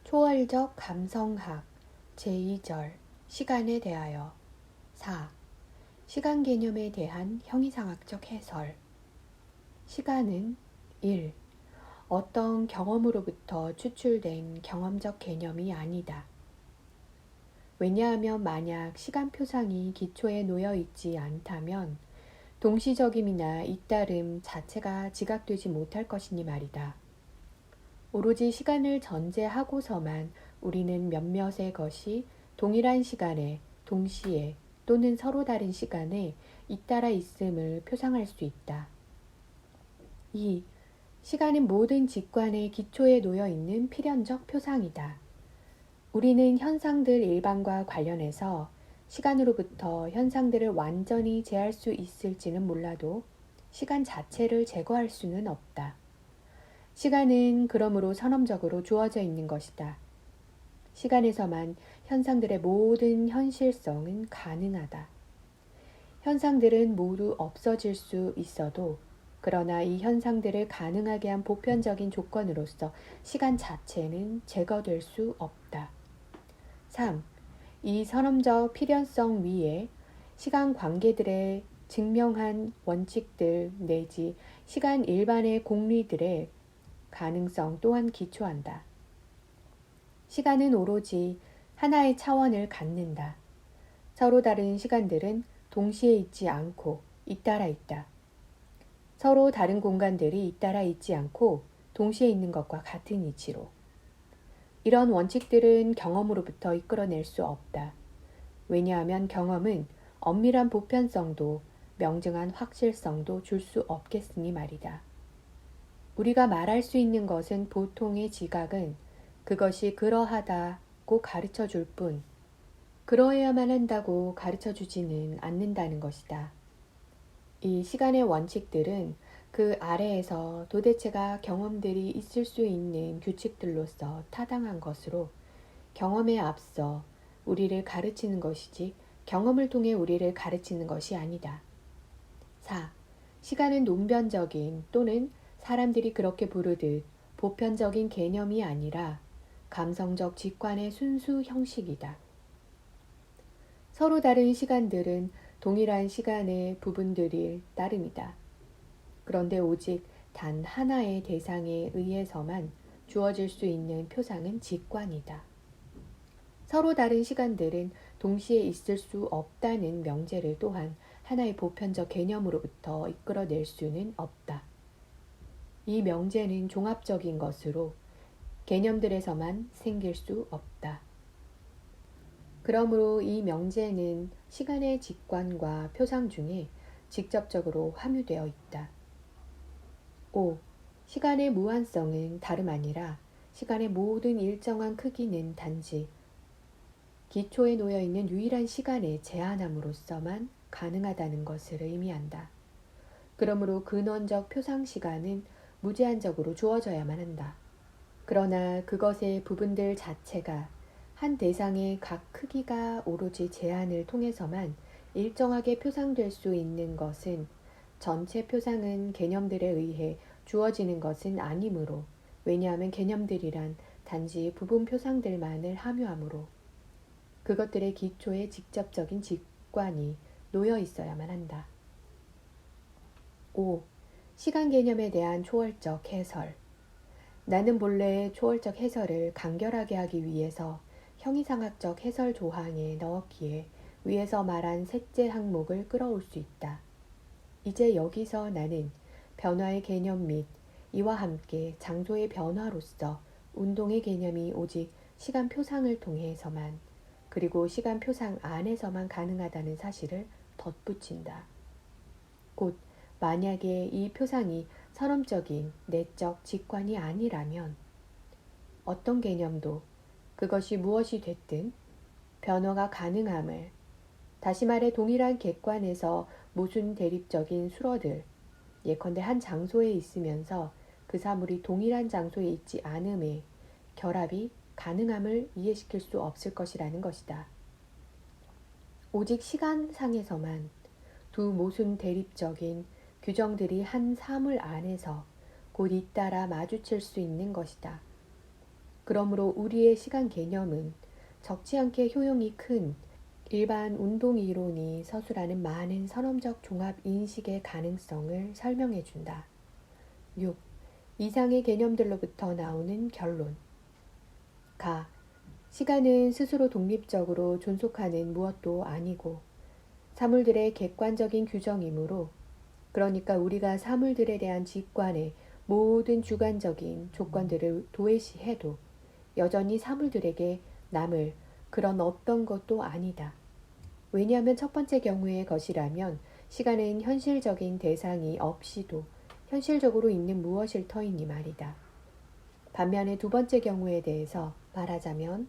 초월적 감성학 제2절 시간에 대하여 4. 시간 개념에 대한 형이상학적 해설. 시간은 1. 어떤 경험으로부터 추출된 경험적 개념이 아니다. 왜냐하면 만약 시간 표상이 기초에 놓여 있지 않다면 동시적임이나 잇따름 자체가 지각되지 못할 것이니 말이다. 오로지 시간을 전제하고서만 우리는 몇몇의 것이 동일한 시간에, 동시에 또는 서로 다른 시간에 잇따라 있음을 표상할 수 있다. 2. 시간은 모든 직관의 기초에 놓여 있는 필연적 표상이다. 우리는 현상들 일반과 관련해서 시간으로부터 현상들을 완전히 제할 수 있을지는 몰라도 시간 자체를 제거할 수는 없다. 시간은 그러므로 선언적으로 주어져 있는 것이다. 시간에서만 현상들의 모든 현실성은 가능하다. 현상들은 모두 없어질 수 있어도 그러나 이 현상들을 가능하게 한 보편적인 조건으로서 시간 자체는 제거될 수 없다. 3. 이 선언적 필연성 위에 시간 관계들의 증명한 원칙들 내지 시간 일반의 공리들의 가능성 또한 기초한다. 시간은 오로지 하나의 차원을 갖는다. 서로 다른 시간들은 동시에 있지 않고 잇따라 있다. 서로 다른 공간들이 잇따라 있지 않고 동시에 있는 것과 같은 이치로. 이런 원칙들은 경험으로부터 이끌어낼 수 없다. 왜냐하면 경험은 엄밀한 보편성도 명증한 확실성도 줄 수 없겠으니 말이다. 우리가 말할 수 있는 것은 보통의 지각은 그것이 그러하다고 가르쳐 줄 뿐, 그러해야만 한다고 가르쳐 주지는 않는다는 것이다. 이 시간의 원칙들은 그 아래에서 도대체가 경험들이 있을 수 있는 규칙들로서 타당한 것으로 경험에 앞서 우리를 가르치는 것이지 경험을 통해 우리를 가르치는 것이 아니다. 4. 시간은 논변적인 또는 사람들이 그렇게 부르듯 보편적인 개념이 아니라 감성적 직관의 순수 형식이다. 서로 다른 시간들은 동일한 시간의 부분들일 따름이다. 그런데 오직 단 하나의 대상에 의해서만 주어질 수 있는 표상은 직관이다. 서로 다른 시간들은 동시에 있을 수 없다는 명제를 또한 하나의 보편적 개념으로부터 이끌어낼 수는 없다. 이 명제는 종합적인 것으로 개념들에서만 생길 수 없다. 그러므로 이 명제는 시간의 직관과 표상 중에 직접적으로 함유되어 있다. 5. 시간의 무한성은 다름 아니라 시간의 모든 일정한 크기는 단지 기초에 놓여 있는 유일한 시간에 제한함으로써만 가능하다는 것을 의미한다. 그러므로 근원적 표상 시간은 무제한적으로 주어져야만 한다. 그러나 그것의 부분들 자체가 한 대상의 각 크기가 오로지 제한을 통해서만 일정하게 표상될 수 있는 것은 전체 표상은 개념들에 의해 주어지는 것은 아니므로, 왜냐하면 개념들이란 단지 부분 표상들만을 함유하므로 그것들의 기초에 직접적인 직관이 놓여 있어야만 한다. 5. 시간 개념에 대한 초월적 해설. 나는 본래 초월적 해설을 간결하게 하기 위해서 형이상학적 해설 조항에 넣었기에 위에서 말한 셋째 항목을 끌어올 수 있다. 이제 여기서 나는 변화의 개념 및 이와 함께 장소의 변화로서 운동의 개념이 오직 시간 표상을 통해서만, 그리고 시간 표상 안에서만 가능하다는 사실을 덧붙인다. 곧 만약에 이 표상이 선언적인 내적 직관이 아니라면 어떤 개념도 그것이 무엇이 됐든 변화가 가능함을, 다시 말해 동일한 객관에서 모순 대립적인 수러들, 예컨대 한 장소에 있으면서 그 사물이 동일한 장소에 있지 않음에 결합이 가능함을 이해시킬 수 없을 것이라는 것이다. 오직 시간상에서만 두 모순 대립적인 규정들이 한 사물 안에서 곧 잇따라 마주칠 수 있는 것이다. 그러므로 우리의 시간 개념은 적지 않게 효용이 큰 일반 운동 이론이 서술하는 많은 선험적 종합 인식의 가능성을 설명해 준다. 6. 이상의 개념들로부터 나오는 결론. 시간은 스스로 독립적으로 존속하는 무엇도 아니고 사물들의 객관적인 규정이므로, 그러니까 우리가 사물들에 대한 직관의 모든 주관적인 조건들을 도외시해도 여전히 사물들에게 남을 그런 어떤 것도 아니다. 왜냐하면 첫 번째 경우의 것이라면 시간은 현실적인 대상이 없이도 현실적으로 있는 무엇일 터이니 말이다. 반면에 두 번째 경우에 대해서 말하자면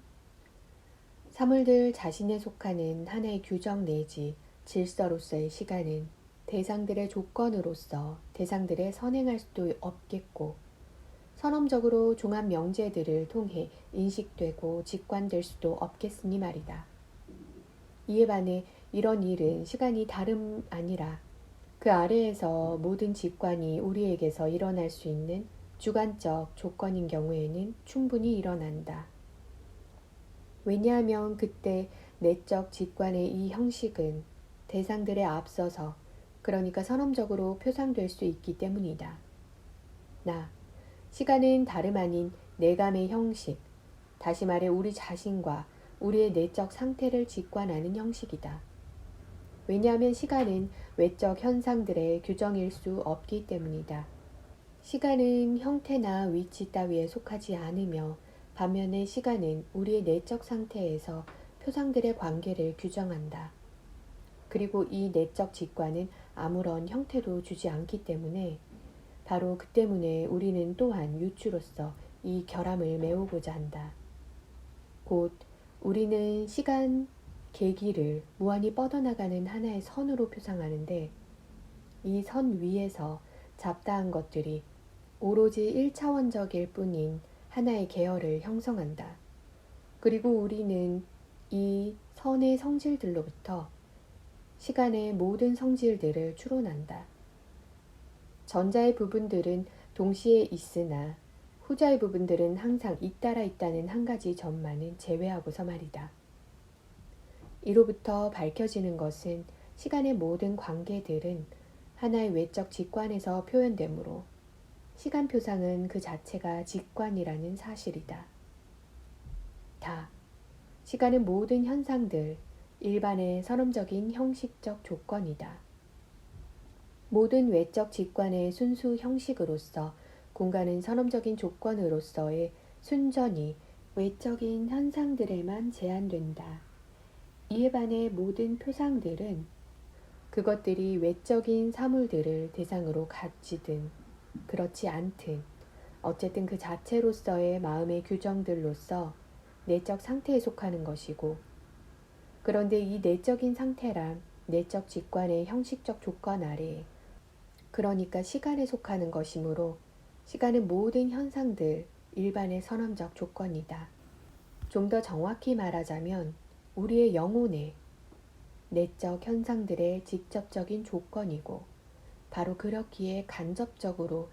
사물들 자신에 속하는 하나의 규정 내지 질서로서의 시간은 대상들의 조건으로서 대상들의 선행할 수도 없겠고 선험적으로 종합 명제들을 통해 인식되고 직관될 수도 없겠으니 말이다. 이에 반해 이런 일은 시간이 다름 아니라 그 아래에서 모든 직관이 우리에게서 일어날 수 있는 주관적 조건인 경우에는 충분히 일어난다. 왜냐하면 그때 내적 직관의 이 형식은 대상들에 앞서서, 그러니까 선험적으로 표상될 수 있기 때문이다. 시간은 다름 아닌 내감의 형식, 다시 말해 우리 자신과 우리의 내적 상태를 직관하는 형식이다. 왜냐하면 시간은 외적 현상들의 규정일 수 없기 때문이다. 시간은 형태나 위치 따위에 속하지 않으며 반면에 시간은 우리의 내적 상태에서 표상들의 관계를 규정한다. 그리고 이 내적 직관은 아무런 형태도 주지 않기 때문에 바로 그 때문에 우리는 또한 유추로서 이 결함을 메우고자 한다. 곧 우리는 시간 계기를 무한히 뻗어나가는 하나의 선으로 표상하는데 이 선 위에서 잡다한 것들이 오로지 1차원적일 뿐인 하나의 계열을 형성한다. 그리고 우리는 이 선의 성질들로부터 시간의 모든 성질들을 추론한다. 전자의 부분들은 동시에 있으나 후자의 부분들은 항상 잇따라 있다는 한 가지 점만은 제외하고서 말이다. 이로부터 밝혀지는 것은 시간의 모든 관계들은 하나의 외적 직관에서 표현되므로 시간 표상은 그 자체가 직관이라는 사실이다. 시간은 모든 현상들, 일반의 선험적인 형식적 조건이다. 모든 외적 직관의 순수 형식으로서 공간은 선험적인 조건으로서의 순전히 외적인 현상들에만 제한된다. 이에 반해 모든 표상들은 그것들이 외적인 사물들을 대상으로 가지든 그렇지 않든 어쨌든 그 자체로서의 마음의 규정들로서 내적 상태에 속하는 것이고, 그런데 이 내적인 상태란 내적 직관의 형식적 조건 아래, 그러니까 시간에 속하는 것이므로 시간은 모든 현상들 일반의 선험적 조건이다. 좀 더 정확히 말하자면 우리의 영혼의 내적 현상들의 직접적인 조건이고, 바로 그렇기에 간접적으로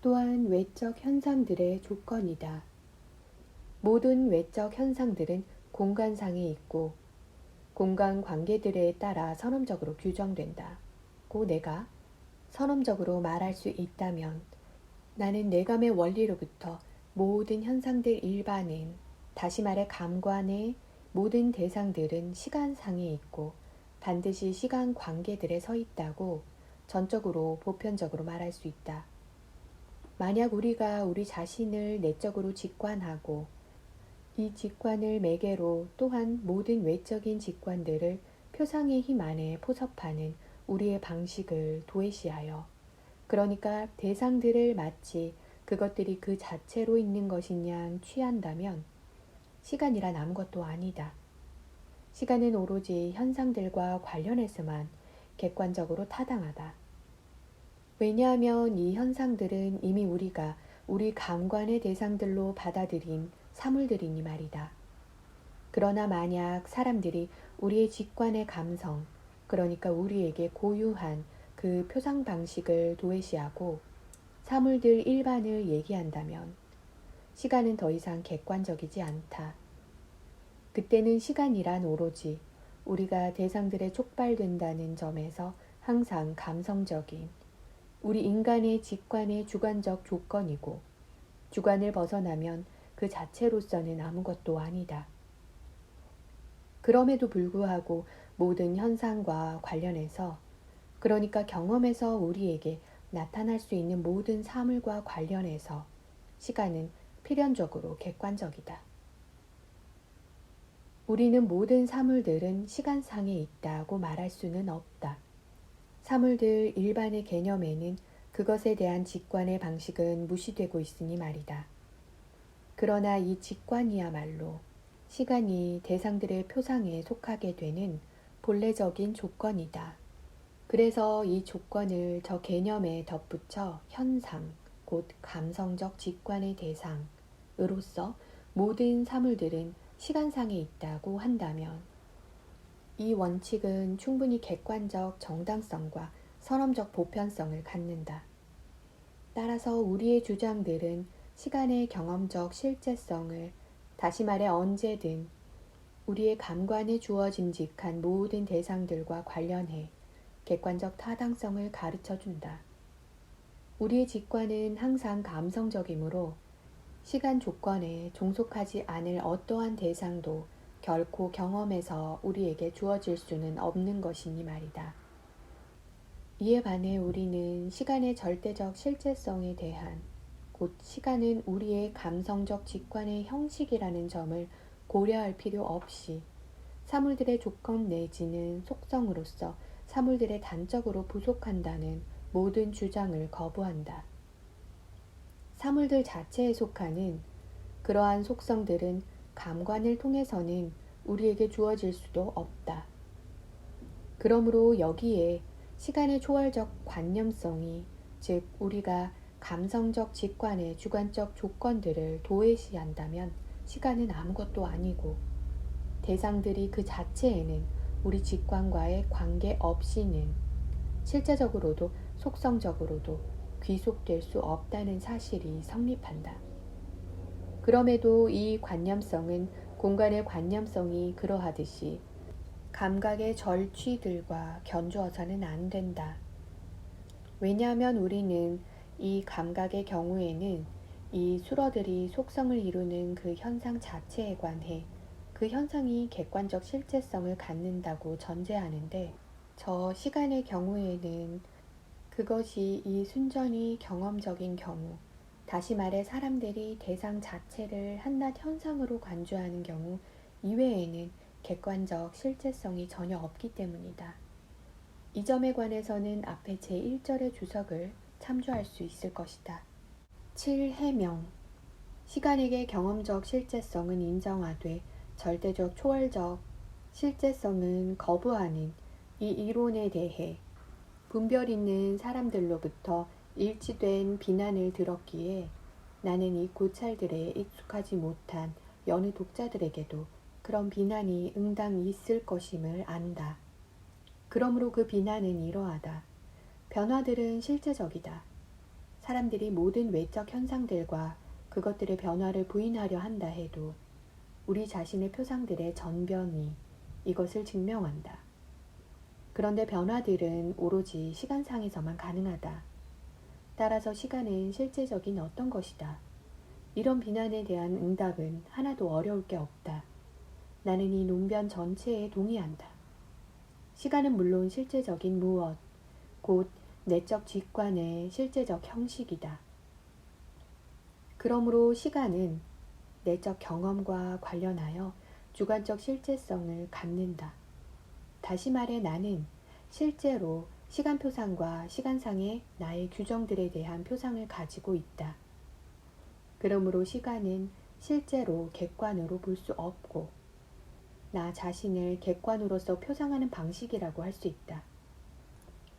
또한 외적 현상들의 조건이다. 모든 외적 현상들은 공간상에 있고 공간 관계들에 따라 선험적으로 규정된다. 고 내가 선험적으로 말할 수 있다면 나는 내감의 원리로부터 모든 현상들 일반은, 다시 말해 감관의 모든 대상들은 시간상에 있고 반드시 시간 관계들에 서 있다고 전적으로 보편적으로 말할 수 있다. 만약 우리가 우리 자신을 내적으로 직관하고 이 직관을 매개로 또한 모든 외적인 직관들을 표상의 힘 안에 포섭하는 우리의 방식을 도외시하여, 그러니까 대상들을 마치 그것들이 그 자체로 있는 것인 양 취한다면 시간이란 아무것도 아니다. 시간은 오로지 현상들과 관련해서만 객관적으로 타당하다. 왜냐하면 이 현상들은 이미 우리가 우리 감관의 대상들로 받아들인 사물들이니 말이다. 그러나 만약 사람들이 우리의 직관의 감성, 그러니까 우리에게 고유한 그 표상 방식을 도외시하고 사물들 일반을 얘기한다면 시간은 더 이상 객관적이지 않다. 그때는 시간이란 오로지 우리가 대상들에 촉발된다는 점에서 항상 감성적인 우리 인간의 직관의 주관적 조건이고, 주관을 벗어나면 그 자체로서는 아무것도 아니다. 그럼에도 불구하고 모든 현상과 관련해서, 그러니까 경험에서 우리에게 나타날 수 있는 모든 사물과 관련해서 시간은 필연적으로 객관적이다. 우리는 모든 사물들은 시간상에 있다고 말할 수는 없다. 사물들 일반의 개념에는 그것에 대한 직관의 방식은 무시되고 있으니 말이다. 그러나 이 직관이야말로 시간이 대상들의 표상에 속하게 되는 본래적인 조건이다. 그래서 이 조건을 저 개념에 덧붙여 현상, 곧 감성적 직관의 대상으로서 모든 사물들은 시간상에 있다고 한다면, 이 원칙은 충분히 객관적 정당성과 선험적 보편성을 갖는다. 따라서 우리의 주장들은 시간의 경험적 실제성을, 다시 말해 언제든 우리의 감관에 주어짐직한 모든 대상들과 관련해 객관적 타당성을 가르쳐준다. 우리의 직관은 항상 감성적이므로 시간 조건에 종속하지 않을 어떠한 대상도 결코 경험에서 우리에게 주어질 수는 없는 것이니 말이다. 이에 반해 우리는 시간의 절대적 실제성에 대한, 곧 시간은 우리의 감성적 직관의 형식이라는 점을 고려할 필요 없이 사물들의 조건 내지는 속성으로서 사물들의 단적으로 부속한다는 모든 주장을 거부한다. 사물들 자체에 속하는 그러한 속성들은 감관을 통해서는 우리에게 주어질 수도 없다. 그러므로 여기에 시간의 초월적 관념성이, 즉 우리가 감성적 직관의 주관적 조건들을 도외시한다면 시간은 아무것도 아니고, 대상들이 그 자체에는 우리 직관과의 관계 없이는 실제적으로도 속성적으로도 귀속될 수 없다는 사실이 성립한다. 그럼에도 이 관념성은 공간의 관념성이 그러하듯이 감각의 절취들과 견주어서는 안 된다. 왜냐하면 우리는 이 감각의 경우에는 이 수러들이 속성을 이루는 그 현상 자체에 관해 그 현상이 객관적 실제성을 갖는다고 전제하는데, 저 시간의 경우에는 그것이 이 순전히 경험적인 경우, 다시 말해 사람들이 대상 자체를 한낱 현상으로 간주하는 경우 이외에는 객관적 실제성이 전혀 없기 때문이다. 이 점에 관해서는 앞에 제1절의 주석을 참조할 수 있을 것이다. 7해명. 시간에게 경험적 실제성은 인정하되 절대적 초월적 실제성은 거부하는 이 이론에 대해 분별 있는 사람들로부터 일치된 비난을 들었기에 나는 이 고찰들에 익숙하지 못한 여느 독자들에게도 그런 비난이 응당 있을 것임을 안다. 그러므로 그 비난은 이러하다. 변화들은 실제적이다. 사람들이 모든 외적 현상들과 그것들의 변화를 부인하려 한다 해도 우리 자신의 표상들의 전변이 이것을 증명한다. 그런데 변화들은 오로지 시간상에서만 가능하다. 따라서 시간은 실제적인 어떤 것이다. 이런 비난에 대한 응답은 하나도 어려울 게 없다. 나는 이 논변 전체에 동의한다. 시간은 물론 실제적인 무엇, 곧 내적 직관의 실제적 형식이다. 그러므로 시간은 내적 경험과 관련하여 주관적 실제성을 갖는다. 다시 말해 나는 실제로 시간 표상과 시간상의 나의 규정들에 대한 표상을 가지고 있다. 그러므로 시간은 실제로 객관으로 볼 수 없고 나 자신을 객관으로서 표상하는 방식이라고 할 수 있다.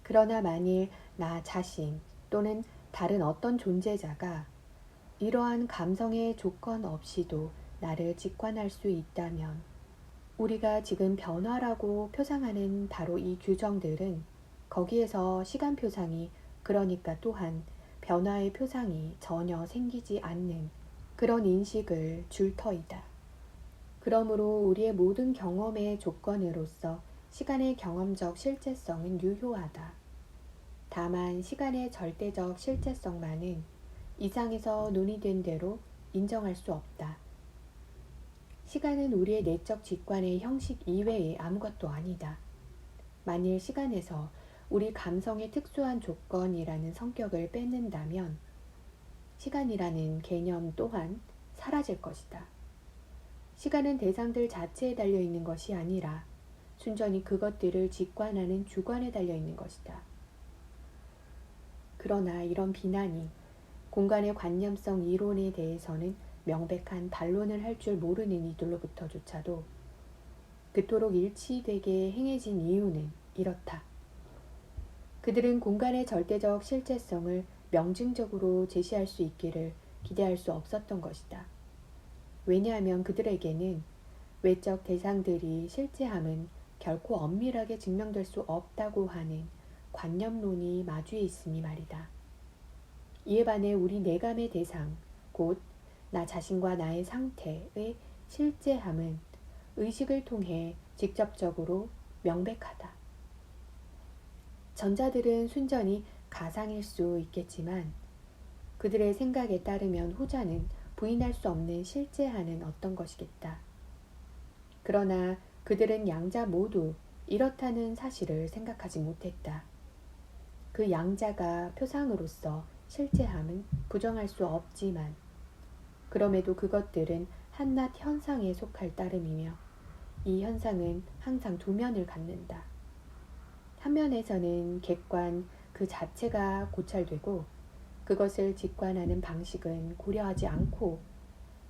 그러나 만일 나 자신 또는 다른 어떤 존재자가 이러한 감성의 조건 없이도 나를 직관할 수 있다면 우리가 지금 변화라고 표상하는 바로 이 규정들은 거기에서 시간 표상이, 그러니까 또한 변화의 표상이 전혀 생기지 않는 그런 인식을 줄 터이다. 그러므로 우리의 모든 경험의 조건으로서 시간의 경험적 실제성은 유효하다. 다만 시간의 절대적 실제성만은 이상에서 논의된 대로 인정할 수 없다. 시간은 우리의 내적 직관의 형식 이외의 아무것도 아니다. 만일 시간에서 우리 감성의 특수한 조건이라는 성격을 뺏는다면 시간이라는 개념 또한 사라질 것이다. 시간은 대상들 자체에 달려있는 것이 아니라 순전히 그것들을 직관하는 주관에 달려있는 것이다. 그러나 이런 비난이 공간의 관념성 이론에 대해서는 명백한 반론을 할 줄 모르는 이들로부터조차도 그토록 일치되게 행해진 이유는 이렇다. 그들은 공간의 절대적 실제성을 명증적으로 제시할 수 있기를 기대할 수 없었던 것이다. 왜냐하면 그들에게는 외적 대상들이 실제함은 결코 엄밀하게 증명될 수 없다고 하는 관념론이 마주해 있음이 말이다. 이에 반해 우리 내감의 대상, 곧 나 자신과 나의 상태의 실제함은 의식을 통해 직접적으로 명백하다. 전자들은 순전히 가상일 수 있겠지만 그들의 생각에 따르면 후자는 부인할 수 없는 실제하는 어떤 것이겠다. 그러나 그들은 양자 모두 이렇다는 사실을 생각하지 못했다. 그 양자가 표상으로서 실제함은 부정할 수 없지만 그럼에도 그것들은 한낱 현상에 속할 따름이며 이 현상은 항상 두 면을 갖는다. 한 면에서는 객관 그 자체가 고찰되고 그것을 직관하는 방식은 고려하지 않고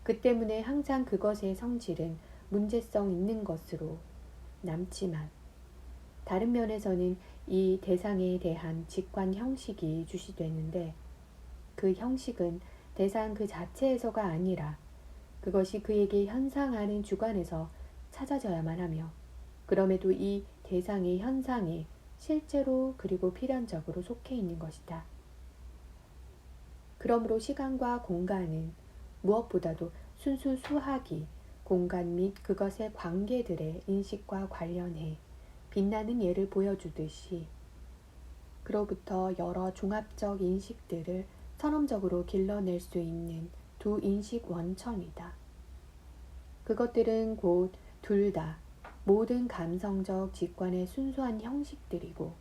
그 때문에 항상 그것의 성질은 문제성 있는 것으로 남지만 다른 면에서는 이 대상에 대한 직관 형식이 주시되는데 그 형식은 대상 그 자체에서가 아니라 그것이 그에게 현상하는 주관에서 찾아져야만 하며 그럼에도 이 대상의 현상에 실제로 그리고 필연적으로 속해 있는 것이다. 그러므로 시간과 공간은 무엇보다도 순수 수학이 공간 및 그것의 관계들의 인식과 관련해 빛나는 예를 보여주듯이 그로부터 여러 종합적 인식들을 선험적으로 길러낼 수 있는 두 인식 원천이다. 그것들은 곧 둘 다 모든 감성적 직관의 순수한 형식들이고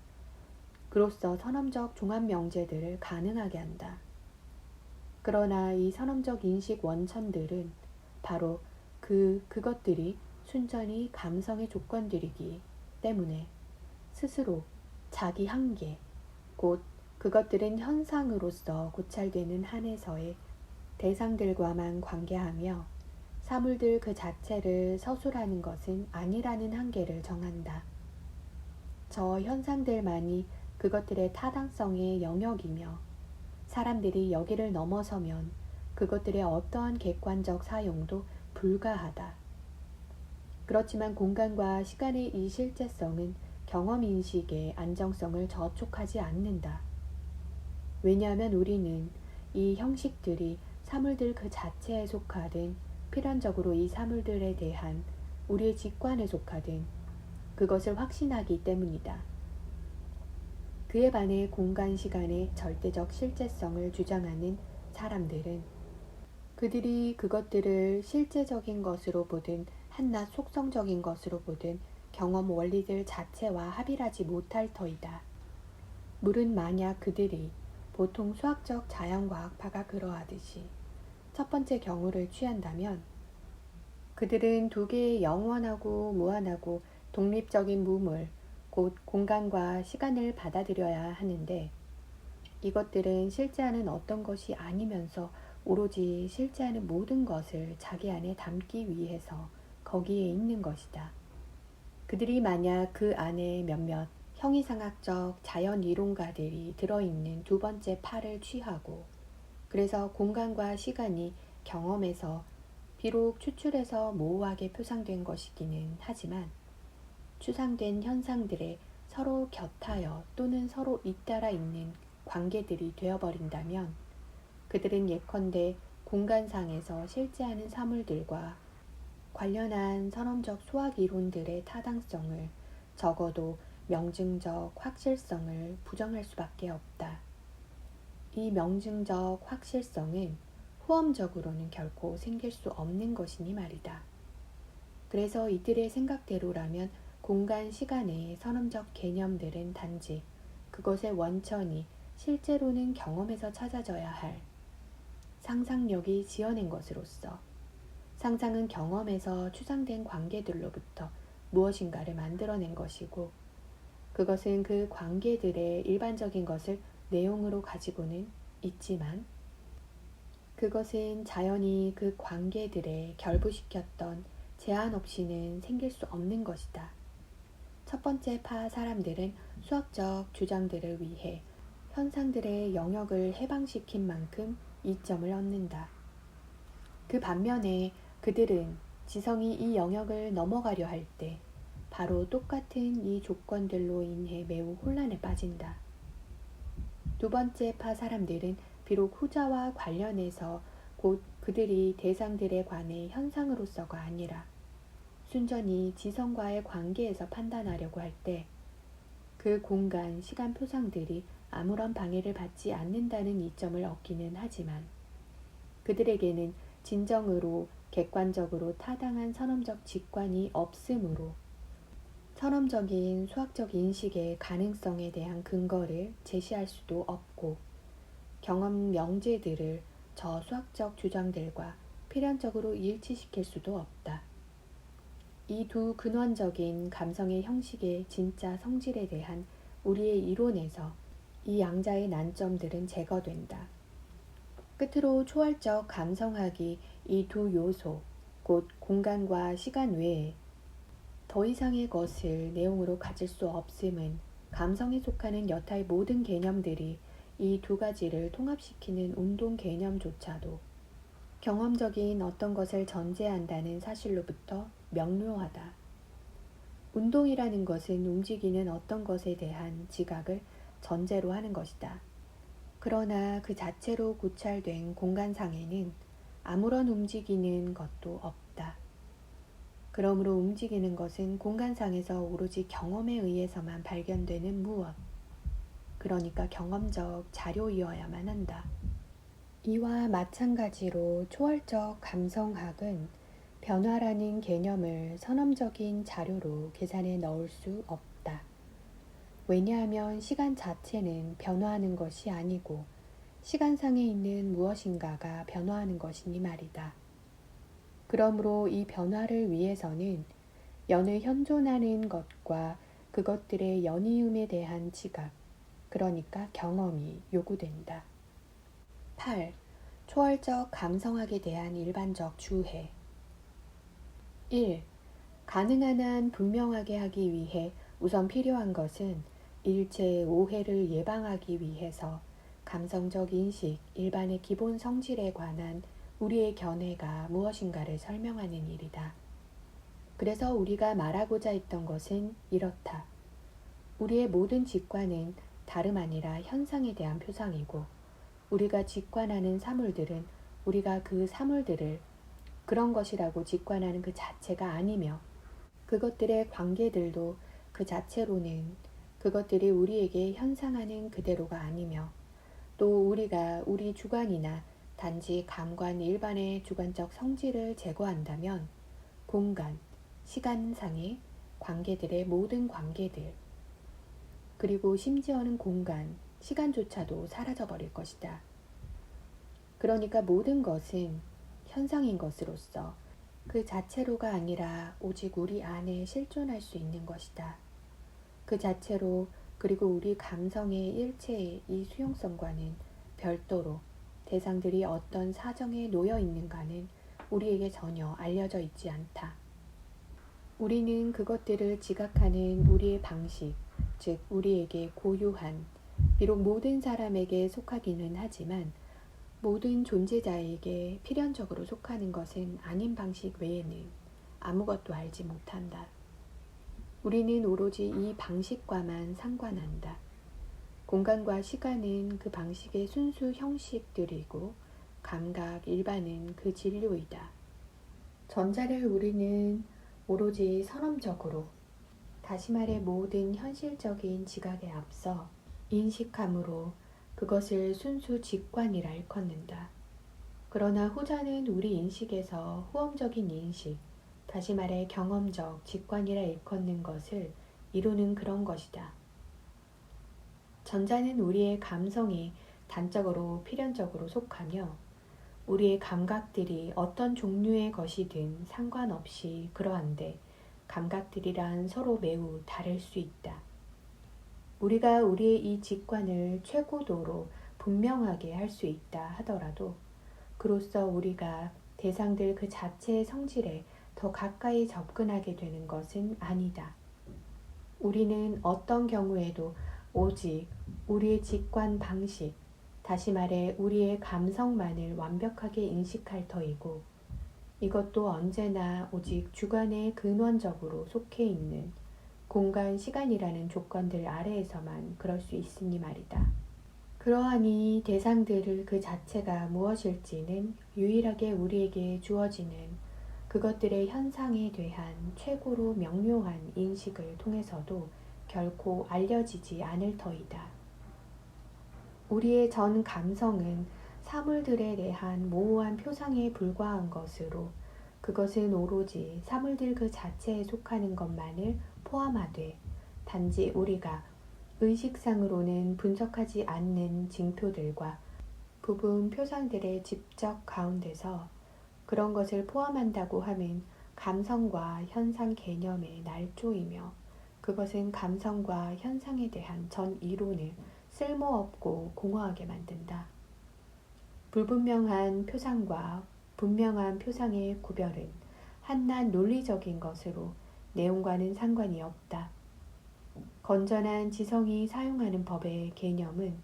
그로써 선험적 종합 명제들을 가능하게 한다. 그러나 이 선험적 인식 원천들은 바로 그것들이 순전히 감성의 조건들이기 때문에 스스로 자기 한계, 곧 그것들은 현상으로서 고찰되는 한에서의 대상들과만 관계하며 사물들 그 자체를 서술하는 것은 아니라는 한계를 정한다. 저 현상들만이 그것들의 타당성의 영역이며 사람들이 여기를 넘어서면 그것들의 어떠한 객관적 사용도 불가하다. 그렇지만 공간과 시간의 이 실제성은 경험인식의 안정성을 저촉하지 않는다. 왜냐하면 우리는 이 형식들이 사물들 그 자체에 속하든 필연적으로 이 사물들에 대한 우리의 직관에 속하든 그것을 확신하기 때문이다. 그에 반해 공간 시간의 절대적 실제성을 주장하는 사람들은 그들이 그것들을 실제적인 것으로 보든 한낱 속성적인 것으로 보든 경험 원리들 자체와 합일하지 못할 터이다. 물은 만약 그들이 보통 수학적 자연과학파가 그러하듯이 첫 번째 경우를 취한다면 그들은 두 개의 영원하고 무한하고 독립적인 무물, 곧 공간과 시간을 받아들여야 하는데 이것들은 실제하는 어떤 것이 아니면서 오로지 실제하는 모든 것을 자기 안에 담기 위해서 거기에 있는 것이다. 그들이 만약 그 안에 몇몇 형이상학적 자연이론가들이 들어있는 두 번째 파를 취하고 그래서 공간과 시간이 경험에서 비록 추출해서 모호하게 표상된 것이기는 하지만 추상된 현상들의 서로 곁하여 또는 서로 잇따라 있는 관계들이 되어버린다면 그들은 예컨대 공간상에서 실제하는 사물들과 관련한 선험적 수학 이론들의 타당성을, 적어도 명증적 확실성을 부정할 수밖에 없다. 이 명증적 확실성은 후험적으로는 결코 생길 수 없는 것이니 말이다. 그래서 이들의 생각대로라면 공간, 시간의 선험적 개념들은 단지 그것의 원천이 실제로는 경험에서 찾아져야 할 상상력이 지어낸 것으로서, 상상은 경험에서 추상된 관계들로부터 무엇인가를 만들어낸 것이고, 그것은 그 관계들의 일반적인 것을 내용으로 가지고는 있지만, 그것은 자연히 그 관계들에 결부시켰던 제한 없이는 생길 수 없는 것이다. 첫 번째 파 사람들은 수학적 주장들을 위해 현상들의 영역을 해방시킨 만큼 이점을 얻는다. 그 반면에 그들은 지성이 이 영역을 넘어가려 할 때 바로 똑같은 이 조건들로 인해 매우 혼란에 빠진다. 두 번째 파 사람들은 비록 후자와 관련해서 곧 그들이 대상들에 관해 현상으로서가 아니라 순전히 지성과의 관계에서 판단하려고 할 때 그 공간, 시간 표상들이 아무런 방해를 받지 않는다는 이점을 얻기는 하지만, 그들에게는 진정으로 객관적으로 타당한 선험적 직관이 없으므로 선험적인 수학적 인식의 가능성에 대한 근거를 제시할 수도 없고, 경험 명제들을 저 수학적 주장들과 필연적으로 일치시킬 수도 없다. 이 두 근원적인 감성의 형식의 진짜 성질에 대한 우리의 이론에서 이 양자의 난점들은 제거된다. 끝으로 초월적 감성학이 이 두 요소, 곧 공간과 시간 외에 더 이상의 것을 내용으로 가질 수 없음은 감성에 속하는 여타의 모든 개념들이 이 두 가지를 통합시키는 운동 개념조차도 경험적인 어떤 것을 전제한다는 사실로부터 명료하다. 운동이라는 것은 움직이는 어떤 것에 대한 지각을 전제로 하는 것이다. 그러나 그 자체로 고찰된 공간상에는 아무런 움직이는 것도 없다. 그러므로 움직이는 것은 공간상에서 오로지 경험에 의해서만 발견되는 무엇, 그러니까 경험적 자료이어야만 한다. 이와 마찬가지로 초월적 감성학은 변화라는 개념을 선험적인 자료로 계산해 넣을 수 없다. 왜냐하면 시간 자체는 변화하는 것이 아니고 시간상에 있는 무엇인가가 변화하는 것이니 말이다. 그러므로 이 변화를 위해서는 연을 현존하는 것과 그것들의 연이음에 대한 지각, 그러니까 경험이 요구된다. 8. 초월적 감성학에 대한 일반적 주해. 1. 가능한 한 분명하게 하기 위해 우선 필요한 것은 일체의 오해를 예방하기 위해서 감성적 인식 일반의 기본 성질에 관한 우리의 견해가 무엇인가를 설명하는 일이다. 그래서 우리가 말하고자 했던 것은 이렇다. 우리의 모든 직관은 다름 아니라 현상에 대한 표상이고, 우리가 직관하는 사물들은 우리가 그 사물들을 그런 것이라고 직관하는 그 자체가 아니며, 그것들의 관계들도 그 자체로는 그것들이 우리에게 현상하는 그대로가 아니며, 또 우리가 우리 주관이나 단지 감관 일반의 주관적 성질을 제거한다면 공간, 시간상의 관계들의 모든 관계들, 그리고 심지어는 공간, 시간조차도 사라져버릴 것이다. 그러니까 모든 것은 현상인 것으로서 그 자체로가 아니라 오직 우리 안에 실존할 수 있는 것이다. 그 자체로, 그리고 우리 감성의 일체의 이 수용성과는 별도로 대상들이 어떤 사정에 놓여 있는가는 우리에게 전혀 알려져 있지 않다. 우리는 그것들을 지각하는 우리의 방식, 즉 우리에게 고유한, 비록 모든 사람에게 속하기는 하지만 모든 존재자에게 필연적으로 속하는 것은 아닌 방식 외에는 아무것도 알지 못한다. 우리는 오로지 이 방식과만 상관한다. 공간과 시간은 그 방식의 순수 형식들이고, 감각, 일반은 그 진료이다. 전자를 우리는 오로지 선험적으로, 다시 말해 모든 현실적인 지각에 앞서 인식함으로 그것을 순수 직관이라 일컫는다. 그러나 후자는 우리 인식에서 후험적인 인식, 다시 말해 경험적 직관이라 일컫는 것을 이루는 그런 것이다. 전자는 우리의 감성에 단적으로 필연적으로 속하며 우리의 감각들이 어떤 종류의 것이든 상관없이 그러한데 감각들이란 서로 매우 다를 수 있다. 우리가 우리의 이 직관을 최고도로 분명하게 할 수 있다 하더라도 그로써 우리가 대상들 그 자체의 성질에 더 가까이 접근하게 되는 것은 아니다. 우리는 어떤 경우에도 오직 우리의 직관 방식, 다시 말해 우리의 감성만을 완벽하게 인식할 터이고 이것도 언제나 오직 주관에 근원적으로 속해 있는 공간, 시간이라는 조건들 아래에서만 그럴 수 있으니 말이다. 그러하니 대상들을 그 자체가 무엇일지는 유일하게 우리에게 주어지는 그것들의 현상에 대한 최고로 명료한 인식을 통해서도 결코 알려지지 않을 터이다. 우리의 전 감성은 사물들에 대한 모호한 표상에 불과한 것으로 그것은 오로지 사물들 그 자체에 속하는 것만을 포함하되 단지 우리가 의식상으로는 분석하지 않는 징표들과 부분 표상들의 집적 가운데서 그런 것을 포함한다고 하면 감성과 현상 개념의 날조이며 그것은 감성과 현상에 대한 전 이론을 쓸모없고 공허하게 만든다. 불분명한 표상과 분명한 표상의 구별은 한낱 논리적인 것으로 내용과는 상관이 없다. 건전한 지성이 사용하는 법의 개념은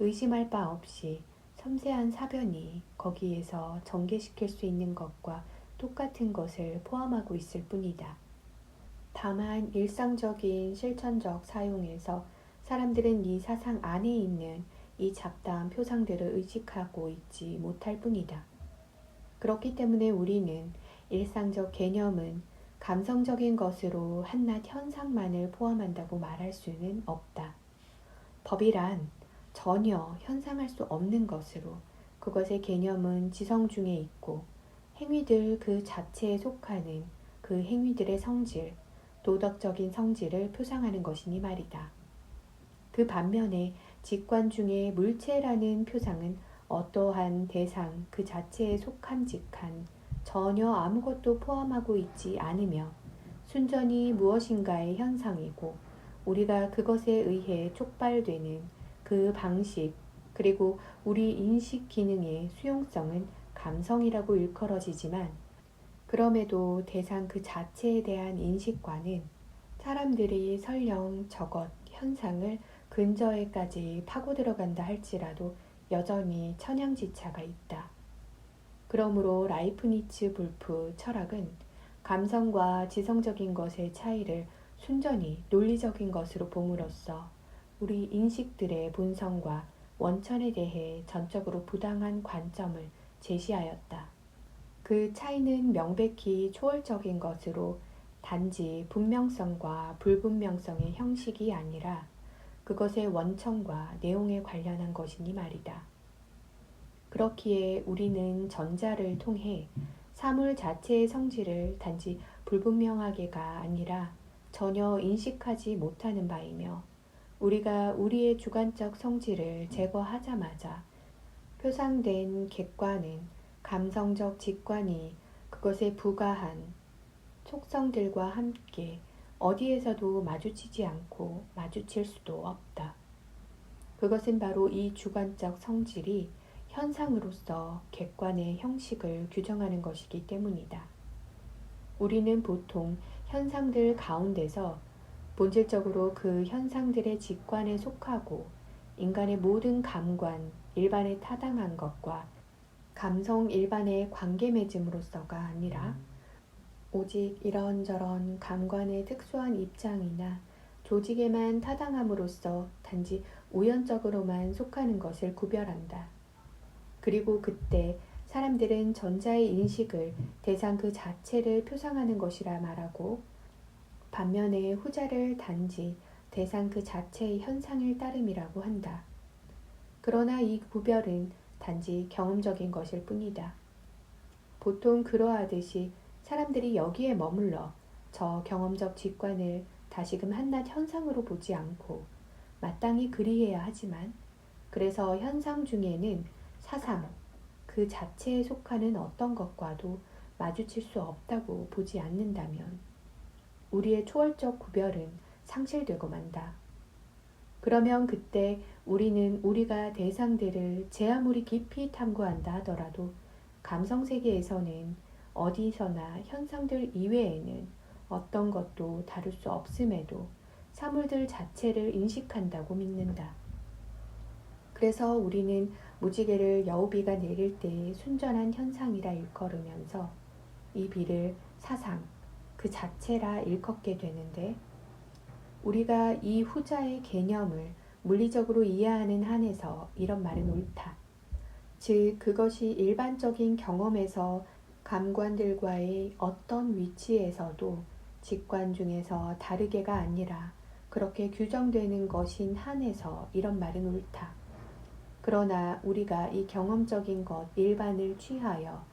의심할 바 없이 섬세한 사변이 거기에서 전개시킬 수 있는 것과 똑같은 것을 포함하고 있을 뿐이다. 다만 일상적인 실천적 사용에서 사람들은 이 사상 안에 있는 이 잡다한 표상들을 의식하고 있지 못할 뿐이다. 그렇기 때문에 우리는 일상적 개념은 감성적인 것으로 한낱 현상만을 포함한다고 말할 수는 없다. 법이란 전혀 현상할 수 없는 것으로 그것의 개념은 지성 중에 있고 행위들 그 자체에 속하는 그 행위들의 성질, 도덕적인 성질을 표상하는 것이니 말이다. 그 반면에 직관 중에 물체라는 표상은 어떠한 대상 그 자체에 속함직한 전혀 아무것도 포함하고 있지 않으며 순전히 무엇인가의 현상이고 우리가 그것에 의해 촉발되는 그 방식 그리고 우리 인식 기능의 수용성은 감성이라고 일컬어지지만 그럼에도 대상 그 자체에 대한 인식과는 사람들이 설령 저것 현상을 근저에까지 파고 들어간다 할지라도 여전히 천양지차가 있다. 그러므로 라이프니츠 불프 철학은 감성과 지성적인 것의 차이를 순전히 논리적인 것으로 봄으로써 우리 인식들의 본성과 원천에 대해 전적으로 부당한 관점을 제시하였다. 그 차이는 명백히 초월적인 것으로 단지 분명성과 불분명성의 형식이 아니라 그것의 원천과 내용에 관련한 것이니 말이다. 그렇기에 우리는 전자를 통해 사물 자체의 성질을 단지 불분명하게가 아니라 전혀 인식하지 못하는 바이며 우리가 우리의 주관적 성질을 제거하자마자 표상된 객관은 감성적 직관이 그것에 부가한 속성들과 함께 어디에서도 마주치지 않고 마주칠 수도 없다. 그것은 바로 이 주관적 성질이 현상으로서 객관의 형식을 규정하는 것이기 때문이다. 우리는 보통 현상들 가운데서 본질적으로 그 현상들의 직관에 속하고 인간의 모든 감관, 일반에 타당한 것과 감성 일반의 관계 맺음으로서가 아니라 오직 이런저런 감관의 특수한 입장이나 조직에만 타당함으로써 단지 우연적으로만 속하는 것을 구별한다. 그리고 그때 사람들은 전자의 인식을 대상 그 자체를 표상하는 것이라 말하고, 반면에 후자를 단지 대상 그 자체의 현상을 따름이라고 한다. 그러나 이 구별은 단지 경험적인 것일 뿐이다. 보통 그러하듯이 사람들이 여기에 머물러 저 경험적 직관을 다시금 한낱 현상으로 보지 않고 마땅히 그리해야 하지만, 그래서 현상 중에는 사상, 그 자체에 속하는 어떤 것과도 마주칠 수 없다고 보지 않는다면 우리의 초월적 구별은 상실되고 만다. 그러면 그때 우리는 우리가 대상들을 제 아무리 깊이 탐구한다 하더라도 감성세계에서는 어디서나 현상들 이외에는 어떤 것도 다룰 수 없음에도 사물들 자체를 인식한다고 믿는다. 그래서 우리는 무지개를 여우비가 내릴 때의 순전한 현상이라 일컬으면서 이 비를 사상, 그 자체라 일컫게 되는데, 우리가 이 후자의 개념을 물리적으로 이해하는 한에서 이런 말은 옳다. 즉, 그것이 일반적인 경험에서 감관들과의 어떤 위치에서도 직관 중에서 다르게가 아니라 그렇게 규정되는 것인 한에서 이런 말은 옳다. 그러나 우리가 이 경험적인 것 일반을 취하여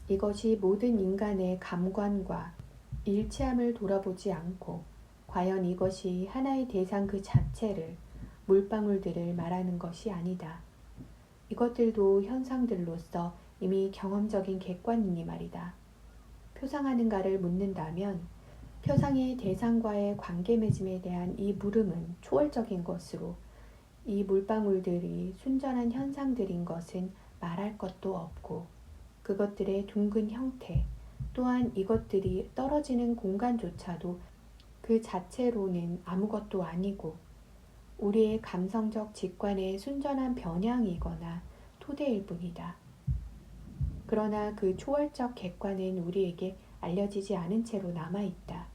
이것이 모든 인간의 감관과 일치함을 돌아보지 않고 과연 이것이 하나의 대상 그 자체를, 물방울들을 말하는 것이 아니다. 이것들도 현상들로서 이미 경험적인 객관이니 말이다. 표상하는가를 묻는다면 표상의 대상과의 관계 맺음에 대한 이 물음은 초월적인 것으로, 이 물방울들이 순전한 현상들인 것은 말할 것도 없고, 그것들의 둥근 형태, 또한 이것들이 떨어지는 공간조차도 그 자체로는 아무것도 아니고 우리의 감성적 직관의 순전한 변양이거나 토대일 뿐이다. 그러나 그 초월적 객관은 우리에게 알려지지 않은 채로 남아있다.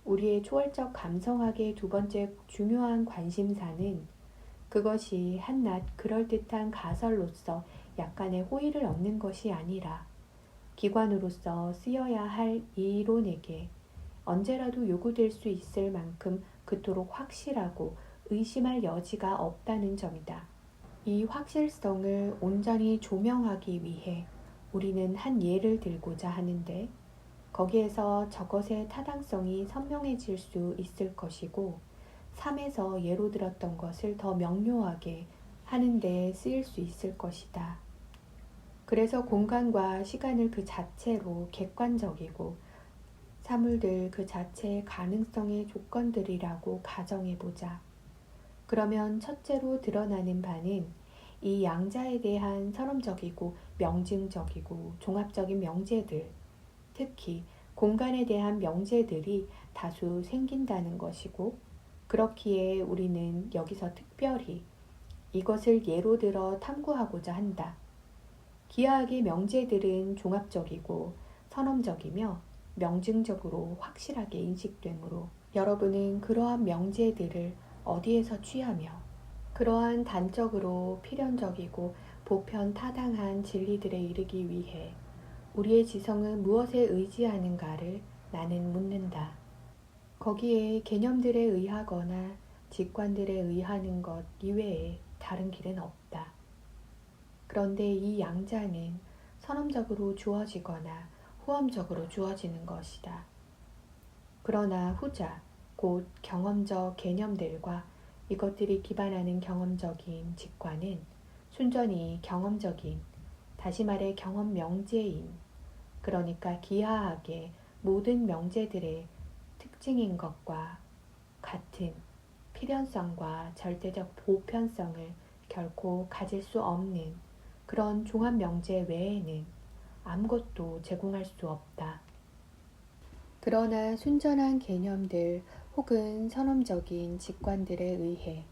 우리의 초월적 감성학의 두 번째 중요한 관심사는 그것이 한낱 그럴듯한 가설로서 약간의 호의를 얻는 것이 아니라 기관으로서 쓰여야 할 이론에게 언제라도 요구될 수 있을 만큼 그토록 확실하고 의심할 여지가 없다는 점이다. 이 확실성을 온전히 조명하기 위해 우리는 한 예를 들고자 하는데, 거기에서 저것의 타당성이 선명해질 수 있을 것이고, 삶에서 예로 들었던 것을 더 명료하게 하는 데 쓰일 수 있을 것이다. 그래서 공간과 시간을 그 자체로 객관적이고 사물들 그 자체의 가능성의 조건들이라고 가정해보자. 그러면 첫째로 드러나는 바는 이 양자에 대한 선험적이고 명증적이고 종합적인 명제들, 특히 공간에 대한 명제들이 다수 생긴다는 것이고, 그렇기에 우리는 여기서 특별히 이것을 예로 들어 탐구하고자 한다. 기하학의 명제들은 종합적이고 선험적이며 명증적으로 확실하게 인식되므로 여러분은 그러한 명제들을 어디에서 취하며 그러한 단적으로 필연적이고 보편 타당한 진리들에 이르기 위해 우리의 지성은 무엇에 의지하는가를 나는 묻는다. 거기에 개념들에 의하거나 직관들에 의하는 것 이외에 다른 길은 없다. 그런데 이 양자는 선험적으로 주어지거나 후험적으로 주어지는 것이다. 그러나 후자, 곧 경험적 개념들과 이것들이 기반하는 경험적인 직관은 순전히 경험적인, 다시 말해 경험 명제인, 그러니까 기하학의 모든 명제들의 특징인 것과 같은 필연성과 절대적 보편성을 결코 가질 수 없는 그런 종합 명제 외에는 아무것도 제공할 수 없다. 그러나 순전한 개념들 혹은 선험적인 직관들에 의해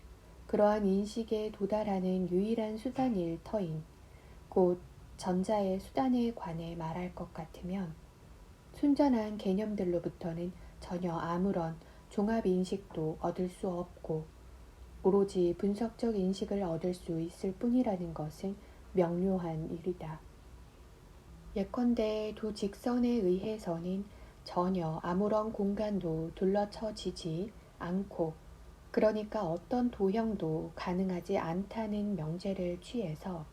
그러한 인식에 도달하는 유일한 수단일 터인, 곧 전자의 수단에 관해 말할 것 같으면 순전한 개념들로부터는 전혀 아무런 종합 인식도 얻을 수 없고 오로지 분석적 인식을 얻을 수 있을 뿐이라는 것은 명료한 일이다. 예컨대 두 직선에 의해서는 전혀 아무런 공간도 둘러쳐지지 않고, 그러니까 어떤 도형도 가능하지 않다는 명제를 취해서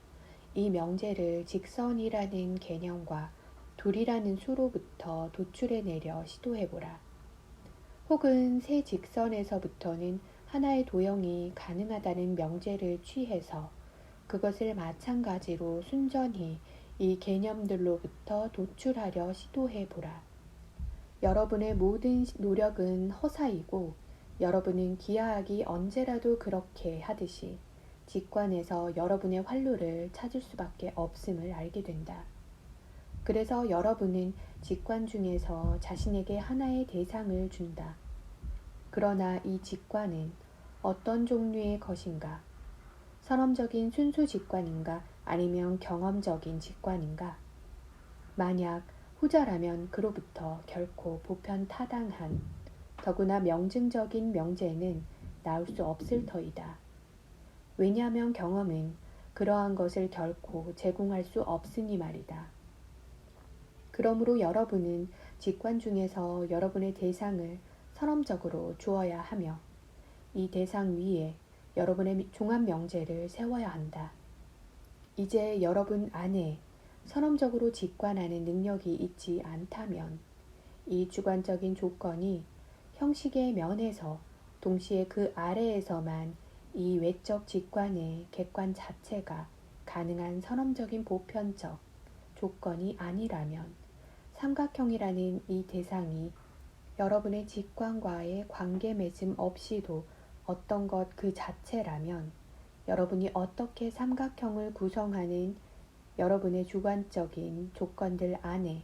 이 명제를 직선이라는 개념과 둘이라는 수로부터 도출해내려 시도해보라. 혹은 세 직선에서부터는 하나의 도형이 가능하다는 명제를 취해서 그것을 마찬가지로 순전히 이 개념들로부터 도출하려 시도해보라. 여러분의 모든 노력은 허사이고 여러분은 기하학이 언제라도 그렇게 하듯이 직관에서 여러분의 활로를 찾을 수밖에 없음을 알게 된다. 그래서 여러분은 직관 중에서 자신에게 하나의 대상을 준다. 그러나 이 직관은 어떤 종류의 것인가? 선험적인 순수 직관인가 아니면 경험적인 직관인가? 만약 후자라면 그로부터 결코 보편타당한 더구나 명증적인 명제는 나올 수 없을 터이다. 왜냐하면 경험은 그러한 것을 결코 제공할 수 없으니 말이다. 그러므로 여러분은 직관 중에서 여러분의 대상을 선험적으로 주어야 하며 이 대상 위에 여러분의 종합 명제를 세워야 한다. 이제 여러분 안에 선험적으로 직관하는 능력이 있지 않다면 이 주관적인 조건이 형식의 면에서 동시에 그 아래에서만 이 외적 직관의 객관 자체가 가능한 선험적인 보편적 조건이 아니라면 삼각형이라는 이 대상이 여러분의 직관과의 관계 맺음 없이도 어떤 것 그 자체라면 여러분이 어떻게 삼각형을 구성하는 여러분의 주관적인 조건들 안에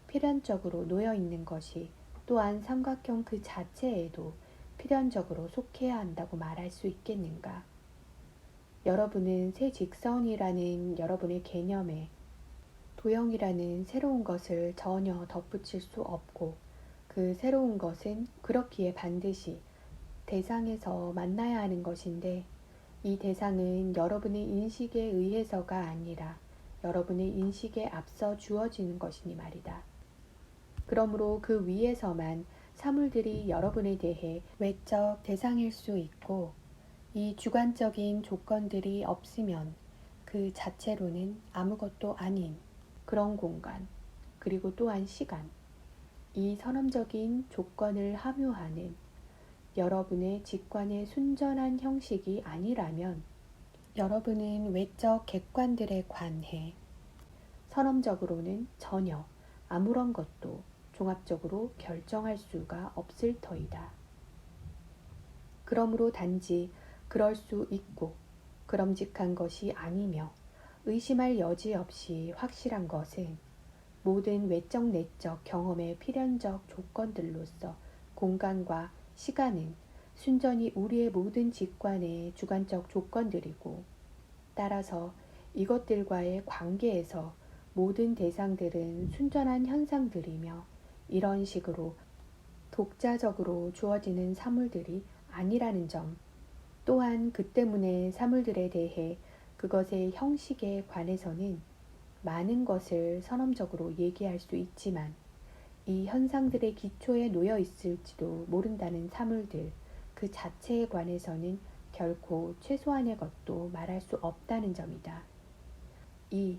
필연적으로 놓여 있는 것이 또한 삼각형 그 자체에도 필연적으로 속해야 한다고 말할 수 있겠는가? 여러분은 새 직선이라는 여러분의 개념에 도형이라는 새로운 것을 전혀 덧붙일 수 없고 그 새로운 것은 그렇기에 반드시 대상에서 만나야 하는 것인데 이 대상은 여러분의 인식에 의해서가 아니라 여러분의 인식에 앞서 주어지는 것이니 말이다. 그러므로 그 위에서만 사물들이 여러분에 대해 외적 대상일 수 있고 이 주관적인 조건들이 없으면 그 자체로는 아무것도 아닌 그런 공간, 그리고 또한 시간, 이 선험적인 조건을 함유하는 여러분의 직관의 순전한 형식이 아니라면 여러분은 외적 객관들에 관해 선험적으로는 전혀 아무런 것도 종합적으로 결정할 수가 없을 터이다. 그러므로 단지 그럴 수 있고 그럼직한 것이 아니며 의심할 여지 없이 확실한 것은 모든 외적 내적 경험의 필연적 조건들로서 공간과 시간은 순전히 우리의 모든 직관의 주관적 조건들이고 따라서 이것들과의 관계에서 모든 대상들은 순전한 현상들이며 이런 식으로 독자적으로 주어지는 사물들이 아니라는 점, 또한 그 때문에 사물들에 대해 그것의 형식에 관해서는 많은 것을 선험적으로 얘기할 수 있지만 이 현상들의 기초에 놓여 있을지도 모른다는 사물들 그 자체에 관해서는 결코 최소한의 것도 말할 수 없다는 점이다. 이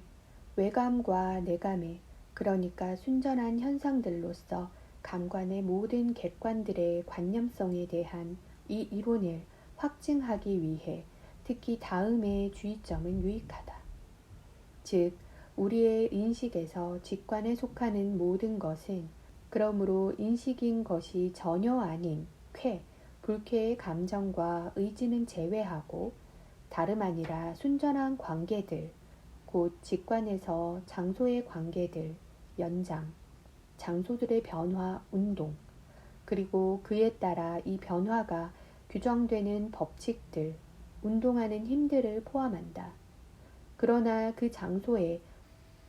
외감과 내감의 그러니까 순전한 현상들로서 감관의 모든 객관들의 관념성에 대한 이 이론을 확증하기 위해 특히 다음의 주의점은 유익하다. 즉, 우리의 인식에서 직관에 속하는 모든 것은 그러므로 인식인 것이 전혀 아닌 쾌, 불쾌의 감정과 의지는 제외하고 다름 아니라 순전한 관계들, 곧 직관에서 장소의 관계들, 연장, 장소들의 변화, 운동, 그리고 그에 따라 이 변화가 규정되는 법칙들, 운동하는 힘들을 포함한다. 그러나 그 장소에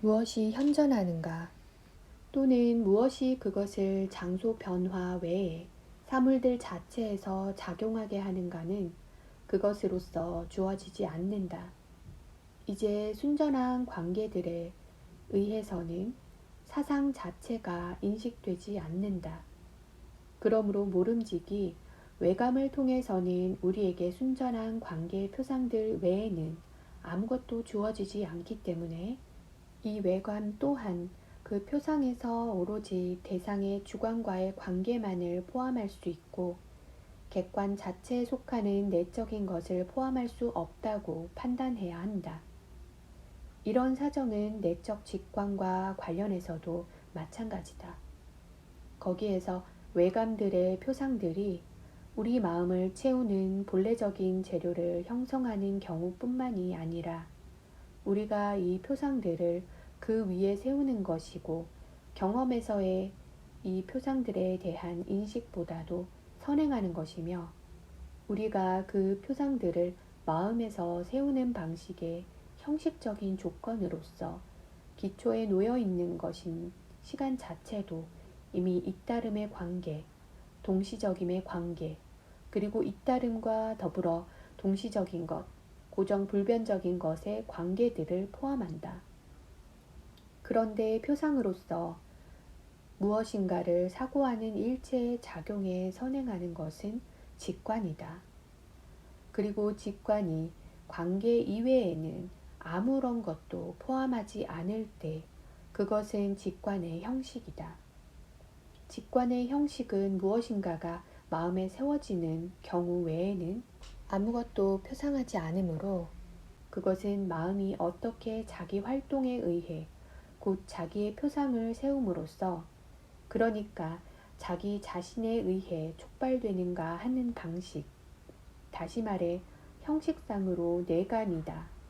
무엇이 현존하는가 또는 무엇이 그것을 장소 변화 외에 사물들 자체에서 작용하게 하는가는 그것으로서 주어지지 않는다. 이제 순전한 관계들에 의해서는 사상 자체가 인식되지 않는다. 그러므로 모름지기 외감을 통해서는 우리에게 순전한 관계의 표상들 외에는 아무것도 주어지지 않기 때문에 이 외감 또한 그 표상에서 오로지 대상의 주관과의 관계만을 포함할 수 있고 객관 자체에 속하는 내적인 것을 포함할 수 없다고 판단해야 한다. 이런 사정은 내적 직관과 관련해서도 마찬가지다. 거기에서 외감들의 표상들이 우리 마음을 채우는 본래적인 재료를 형성하는 경우뿐만이 아니라 우리가 이 표상들을 그 위에 세우는 것이고 경험에서의 이 표상들에 대한 인식보다도 선행하는 것이며 우리가 그 표상들을 마음에서 세우는 방식의 형식적인 조건으로서 기초에 놓여 있는 것인 시간 자체도 이미 잇따름의 관계, 동시적임의 관계, 그리고 잇따름과 더불어 동시적인 것, 고정불변적인 것의 관계들을 포함한다. 그런데 표상으로서 무엇인가를 사고하는 일체의 작용에 선행하는 것은 직관이다. 그리고 직관이 관계 이외에는 아무런 것도 포함하지 않을 때 그것은 직관의 형식이다. 직관의 형식은 무엇인가가 마음에 세워지는 경우 외에는 아무것도 표상하지 않으므로 그것은 마음이 어떻게 자기 활동에 의해 곧 자기의 표상을 세움으로써 그러니까 자기 자신에 의해 촉발되는가 하는 방식, 다시 말해 형식상으로 내감이다.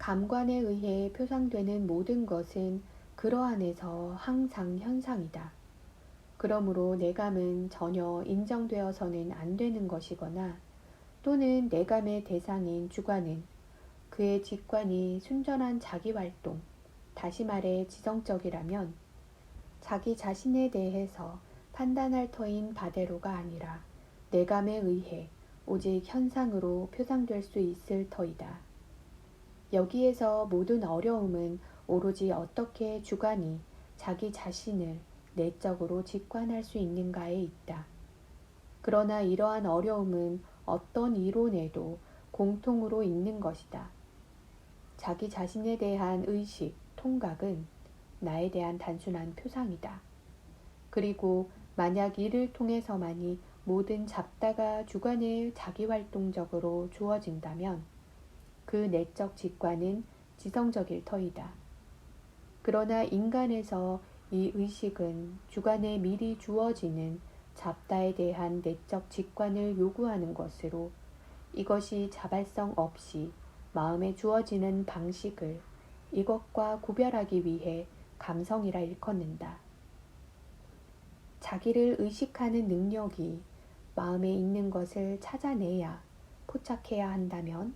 감관에 의해 표상되는 모든 것은 그러한에서 항상 현상이다. 그러므로 내감은 전혀 인정되어서는 안 되는 것이거나 또는 내감의 대상인 주관은 그의 직관이 순전한 자기활동, 다시 말해 지성적이라면 자기 자신에 대해서 판단할 터인 바대로가 아니라 내감에 의해 오직 현상으로 표상될 수 있을 터이다. 여기에서 모든 어려움은 오로지 어떻게 주관이 자기 자신을 내적으로 직관할 수 있는가에 있다. 그러나 이러한 어려움은 어떤 이론에도 공통으로 있는 것이다. 자기 자신에 대한 의식, 통각은 나에 대한 단순한 표상이다. 그리고 만약 이를 통해서만이 모든 잡다가 주관에 자기활동적으로 주어진다면 그 내적 직관은 지성적일 터이다. 그러나 인간에서 이 의식은 주관에 미리 주어지는 잡다에 대한 내적 직관을 요구하는 것으로 이것이 자발성 없이 마음에 주어지는 방식을 이것과 구별하기 위해 감성이라 일컫는다. 자기를 의식하는 능력이 마음에 있는 것을 찾아내야 포착해야 한다면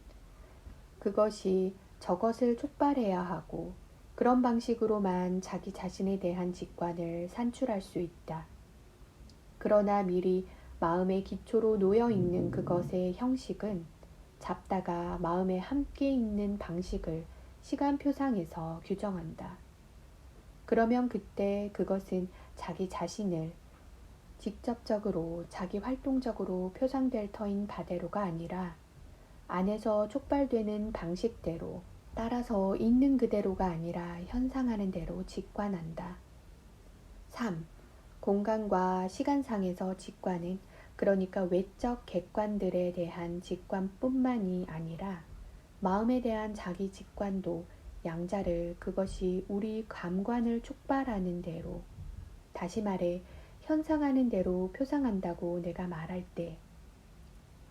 그것이 저것을 촉발해야 하고 그런 방식으로만 자기 자신에 대한 직관을 산출할 수 있다. 그러나 미리 마음의 기초로 놓여 있는 그것의 형식은 잡다가 마음에 함께 있는 방식을 시간표상에서 규정한다. 그러면 그때 그것은 자기 자신을 직접적으로 자기 활동적으로 표상될 터인 바대로가 아니라 안에서 촉발되는 방식대로 따라서 있는 그대로가 아니라 현상하는 대로 직관한다. 3. 공간과 시간상에서 직관은 그러니까 외적 객관들에 대한 직관뿐만이 아니라 마음에 대한 자기 직관도 양자를 그것이 우리 감관을 촉발하는 대로 다시 말해 현상하는 대로 표상한다고 내가 말할 때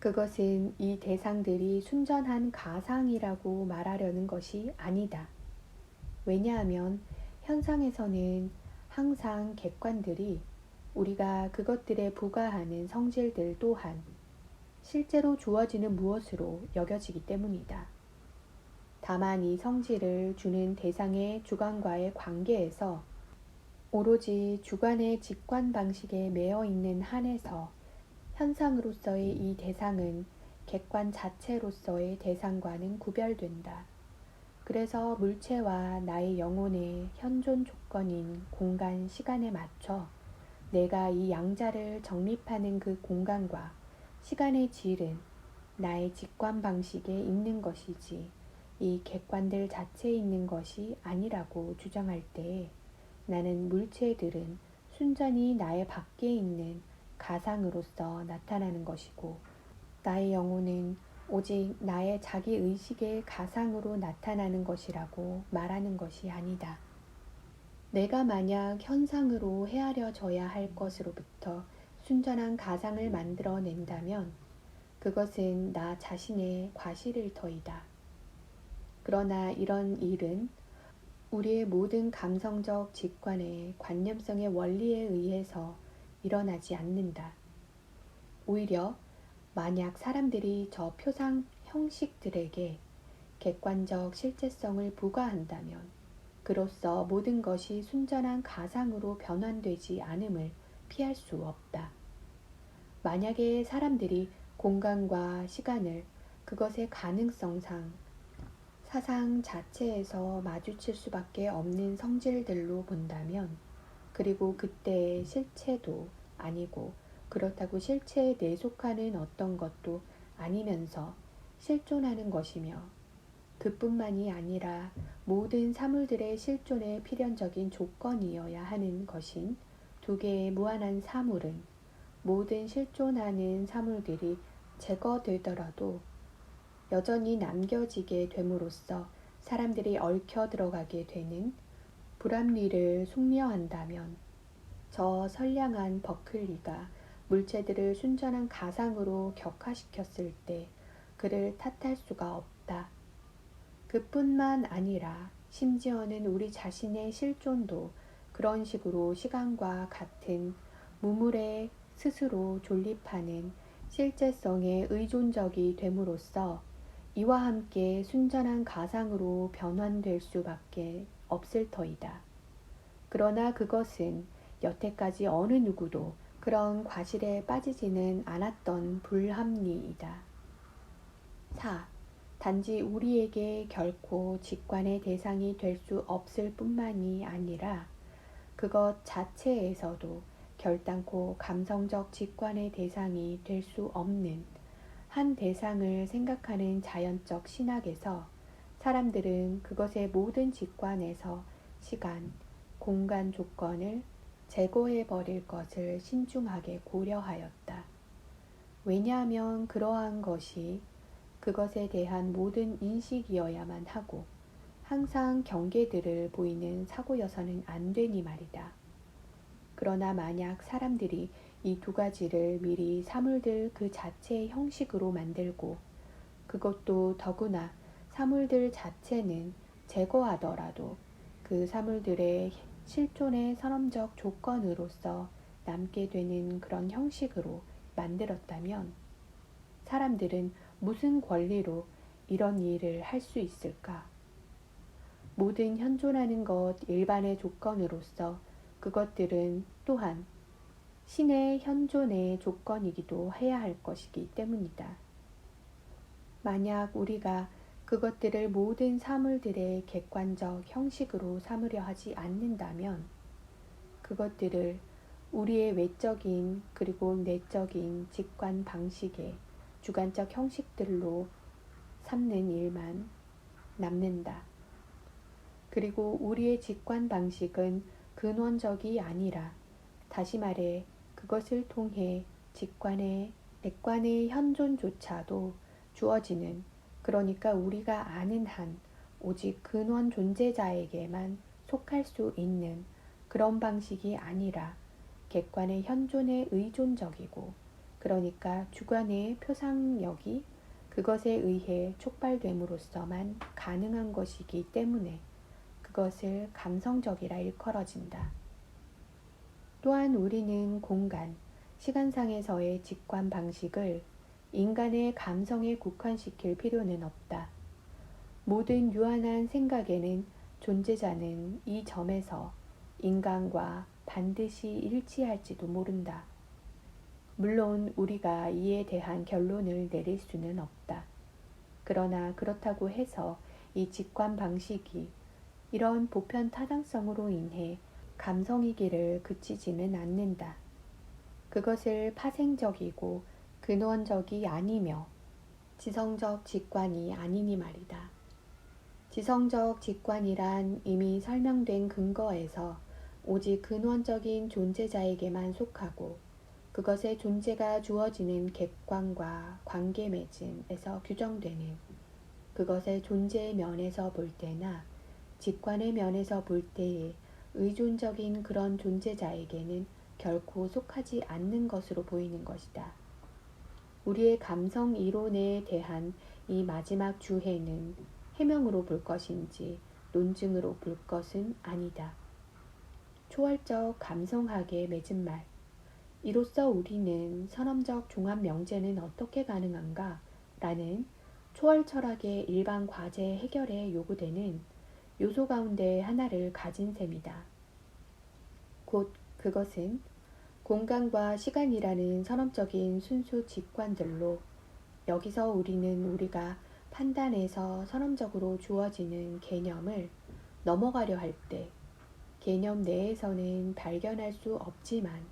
그것은 이 대상들이 순전한 가상이라고 말하려는 것이 아니다. 왜냐하면 현상에서는 항상 객관들이 우리가 그것들에 부과하는 성질들 또한 실제로 주어지는 무엇으로 여겨지기 때문이다. 다만 이 성질을 주는 대상의 주관과의 관계에서 오로지 주관의 직관 방식에 매여 있는 한에서 현상으로서의 이 대상은 객관 자체로서의 대상과는 구별된다. 그래서 물체와 나의 영혼의 현존 조건인 공간, 시간에 맞춰 내가 이 양자를 정립하는 그 공간과 시간의 질은 나의 직관 방식에 있는 것이지 이 객관들 자체에 있는 것이 아니라고 주장할 때 나는 물체들은 순전히 나의 밖에 있는 가상으로서 나타나는 것이고 나의 영혼은 오직 나의 자기 의식의 가상으로 나타나는 것이라고 말하는 것이 아니다. 내가 만약 현상으로 헤아려져야 할 것으로부터 순전한 가상을 만들어낸다면 그것은 나 자신의 과실일 터이다. 그러나 이런 일은 우리의 모든 감성적 직관의 관념성의 원리에 의해서 일어나지 않는다. 오히려 만약 사람들이 저 표상 형식들에게 객관적 실제성을 부과한다면 그로써 모든 것이 순전한 가상으로 변환되지 않음을 피할 수 없다. 만약에 사람들이 공간과 시간을 그것의 가능성상 사상 자체에서 마주칠 수밖에 없는 성질들로 본다면 그리고 그때의 실체도 아니고 그렇다고 실체에 내속하는 어떤 것도 아니면서 실존하는 것이며 그뿐만이 아니라 모든 사물들의 실존의 필연적인 조건이어야 하는 것인 두 개의 무한한 사물은 모든 실존하는 사물들이 제거되더라도 여전히 남겨지게 됨으로써 사람들이 얽혀 들어가게 되는 불합리를 숙려한다면 저 선량한 버클리가 물체들을 순전한 가상으로 격화시켰을 때 그를 탓할 수가 없다. 그뿐만 아니라 심지어는 우리 자신의 실존도 그런 식으로 시간과 같은 무물에 스스로 존립하는 실제성에 의존적이 됨으로써 이와 함께 순전한 가상으로 변환될 수밖에 없을 터이다. 그러나 그것은 여태까지 어느 누구도 그런 과실에 빠지지는 않았던 불합리이다. 4. 단지 우리에게 결코 직관의 대상이 될 수 없을 뿐만이 아니라 그것 자체에서도 결단코 감성적 직관의 대상이 될 수 없는 한 대상을 생각하는 자연적 신학에서 사람들은 그것의 모든 직관에서 시간, 공간 조건을 제거해 버릴 것을 신중하게 고려하였다. 왜냐하면 그러한 것이 그것에 대한 모든 인식이어야만 하고 항상 경계들을 보이는 사고여서는 안 되니 말이다. 그러나 만약 사람들이 이 두 가지를 미리 사물들 그 자체의 형식으로 만들고 그것도 더구나 사물들 자체는 제거하더라도 그 사물들의 실존의 선험적 조건으로서 남게 되는 그런 형식으로 만들었다면 사람들은 무슨 권리로 이런 일을 할 수 있을까? 모든 현존하는 것 일반의 조건으로서 그것들은 또한 신의 현존의 조건이기도 해야 할 것이기 때문이다. 만약 우리가 그것들을 모든 사물들의 객관적 형식으로 삼으려 하지 않는다면 그것들을 우리의 외적인 그리고 내적인 직관 방식의 주관적 형식들로 삼는 일만 남는다. 그리고 우리의 직관 방식은 근원적이 아니라 다시 말해 그것을 통해 직관의 객관의 현존조차도 주어지는 그러니까 우리가 아는 한 오직 근원 존재자에게만 속할 수 있는 그런 방식이 아니라 객관의 현존에 의존적이고 그러니까 주관의 표상력이 그것에 의해 촉발됨으로써만 가능한 것이기 때문에 그것을 감성적이라 일컬어진다. 또한 우리는 공간, 시간상에서의 직관 방식을 인간의 감성에 국한시킬 필요는 없다. 모든 유한한 생각에는 존재자는 이 점에서 인간과 반드시 일치할지도 모른다. 물론 우리가 이에 대한 결론을 내릴 수는 없다. 그러나 그렇다고 해서 이 직관 방식이 이런 보편 타당성으로 인해 감성이기를 그치지는 않는다. 그것을 파생적이고 근원적이 아니며 지성적 직관이 아니니 말이다. 지성적 직관이란 이미 설명된 근거에서 오직 근원적인 존재자에게만 속하고 그것의 존재가 주어지는 객관과 관계 맺음에서 규정되는 그것의 존재의 면에서 볼 때나 직관의 면에서 볼 때에 의존적인 그런 존재자에게는 결코 속하지 않는 것으로 보이는 것이다. 우리의 감성 이론에 대한 이 마지막 주해는 해명으로 볼 것인지 논증으로 볼 것은 아니다. 초월적 감성학의 맺은 말. 이로써 우리는 선험적 종합 명제는 어떻게 가능한가? 라는 초월 철학의 일반 과제 해결에 요구되는 요소 가운데 하나를 가진 셈이다. 곧 그것은 공간과 시간이라는 선험적인 순수 직관들로 여기서 우리는 우리가 판단해서 선험적으로 주어지는 개념을 넘어가려 할 때 개념 내에서는 발견할 수 없지만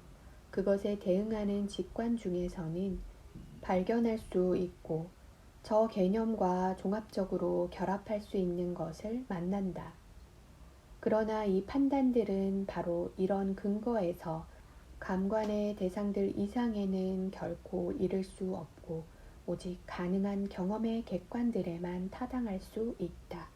그것에 대응하는 직관 중에서는 발견할 수 있고 저 개념과 종합적으로 결합할 수 있는 것을 만난다. 그러나 이 판단들은 바로 이런 근거에서 감관의 대상들 이상에는 결코 이를 수 없고 오직 가능한 경험의 객관들에만 타당할 수 있다.